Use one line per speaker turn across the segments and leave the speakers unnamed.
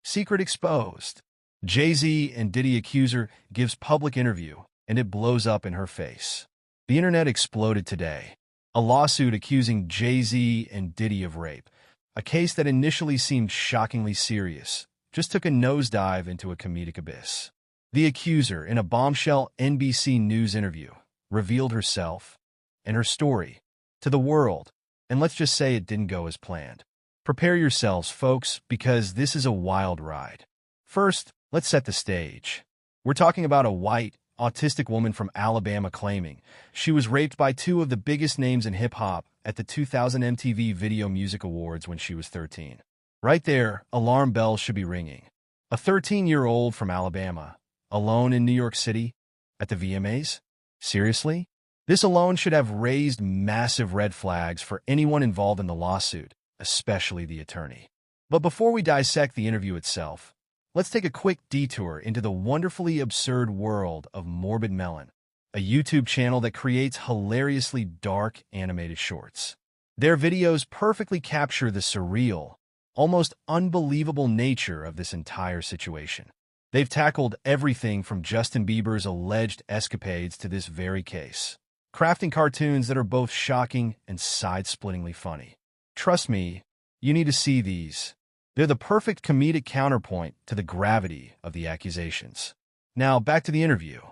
Secret exposed. Jay-Z and Diddy Accuser gives public interview, and it blows up in her face. The internet exploded today. A lawsuit accusing Jay-Z and Diddy of rape, a case that initially seemed shockingly serious, just took a nosedive into a comedic abyss. The accuser, in a bombshell NBC News interview, revealed herself and her story to the world, and let's just say it didn't go as planned. Prepare yourselves, folks, because this is a wild ride. First, let's set the stage. We're talking about a white, autistic woman from Alabama claiming she was raped by two of the biggest names in hip-hop at the 2000 MTV Video Music Awards when she was 13. Right there, alarm bells should be ringing. A 13-year-old from Alabama, alone in New York City, at the VMAs? Seriously? This alone should have raised massive red flags for anyone involved in the lawsuit, especially the attorney. But before we dissect the interview itself, let's take a quick detour into the wonderfully absurd world of Morbid Melon, a YouTube channel that creates hilariously dark animated shorts. Their videos perfectly capture the surreal, almost unbelievable nature of this entire situation. They've tackled everything from Justin Bieber's alleged escapades to this very case, crafting cartoons that are both shocking and side-splittingly funny. Trust me, you need to see these. They're the perfect comedic counterpoint to the gravity of the accusations. Now, back to the interview.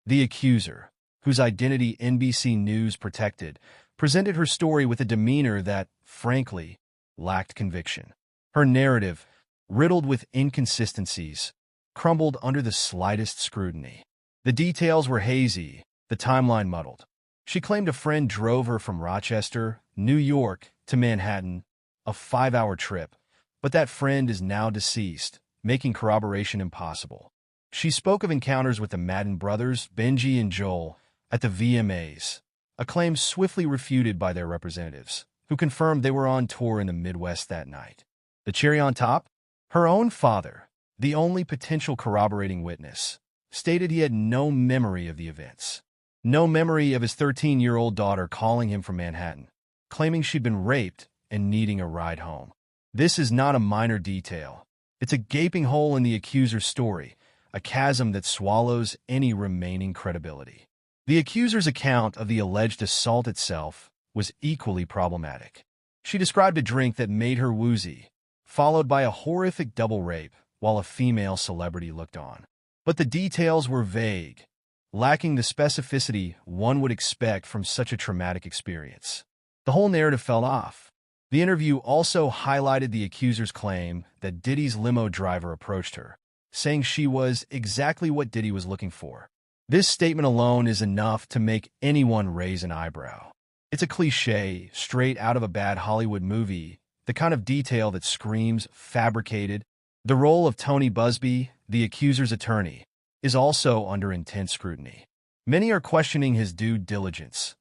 The accuser, whose identity NBC News protected, presented her story with a demeanor that, frankly, lacked conviction. Her narrative, riddled with inconsistencies, crumbled under the slightest scrutiny. The details were hazy, the timeline muddled. She claimed a friend drove her from Rochester, New York, to Manhattan, a 5-hour trip, but that friend is now deceased, making corroboration impossible. She spoke of encounters with the Madden brothers, Benji and Joel, at the VMAs, a claim swiftly refuted by their representatives, who confirmed they were on tour in the Midwest that night. The cherry on top? Her own father, the only potential corroborating witness, stated he had no memory of the events. No memory of his 13-year-old daughter calling him from Manhattan, claiming she'd been raped and needing a ride home. This is not a minor detail. It's a gaping hole in the accuser's story, a chasm that swallows any remaining credibility. The accuser's account of the alleged assault itself was equally problematic. She described a drink that made her woozy, followed by a horrific double rape while a female celebrity looked on. But the details were vague, lacking the specificity one would expect from such a traumatic experience. The whole narrative fell off. The interview also highlighted the accuser's claim that Diddy's limo driver approached her, saying she was exactly what Diddy was looking for. This statement alone is enough to make anyone raise an eyebrow. It's a cliché, straight out of a bad Hollywood movie, the kind of detail that screams fabricated. The role of Tony Busby, the accuser's attorney, is also under intense scrutiny. Many are questioning his due diligence,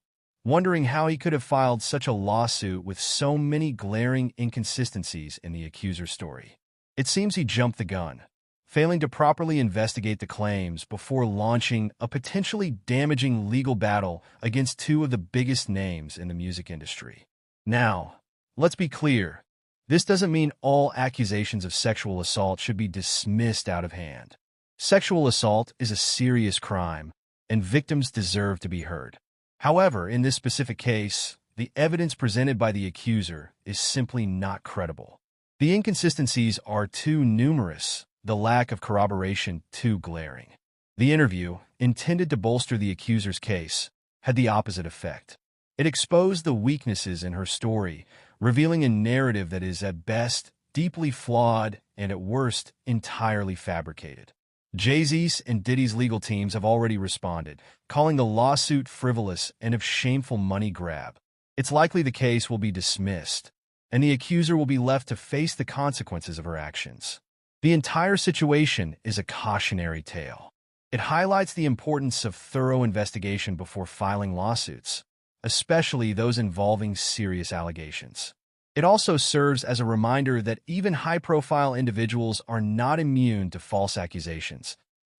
wondering how he could have filed such a lawsuit with so many glaring inconsistencies in the accuser's story. It seems he jumped the gun, failing to properly investigate the claims before launching a potentially damaging legal battle against two of the biggest names in the music industry. Now, let's be clear. This doesn't mean all accusations of sexual assault should be dismissed out of hand. Sexual assault is a serious crime, and victims deserve to be heard. However, in this specific case, the evidence presented by the accuser is simply not credible. The inconsistencies are too numerous, the lack of corroboration too glaring. The interview, intended to bolster the accuser's case, had the opposite effect. It exposed the weaknesses in her story, revealing a narrative that is at best deeply flawed and at worst entirely fabricated. Jay-Z's and Diddy's legal teams have already responded, calling the lawsuit frivolous and a shameful money grab. It's likely the case will be dismissed, and the accuser will be left to face the consequences of her actions. The entire situation is a cautionary tale. It highlights the importance of thorough investigation before filing lawsuits, especially those involving serious allegations. It also serves as a reminder that even high-profile individuals are not immune to false accusations,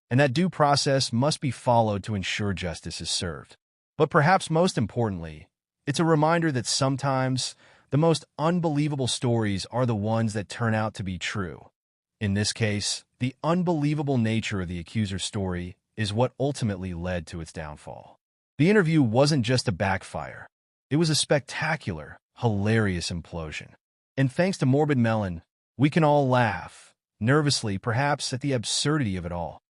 and that due process must be followed to ensure justice is served. But perhaps most importantly, it's a reminder that sometimes the most unbelievable stories are the ones that turn out to be true. In this case, the unbelievable nature of the accuser's story is what ultimately led to its downfall. The interview wasn't just a backfire. It was a spectacular, hilarious implosion. And thanks to Morbid Melon, we can all laugh, nervously perhaps, at the absurdity of it all.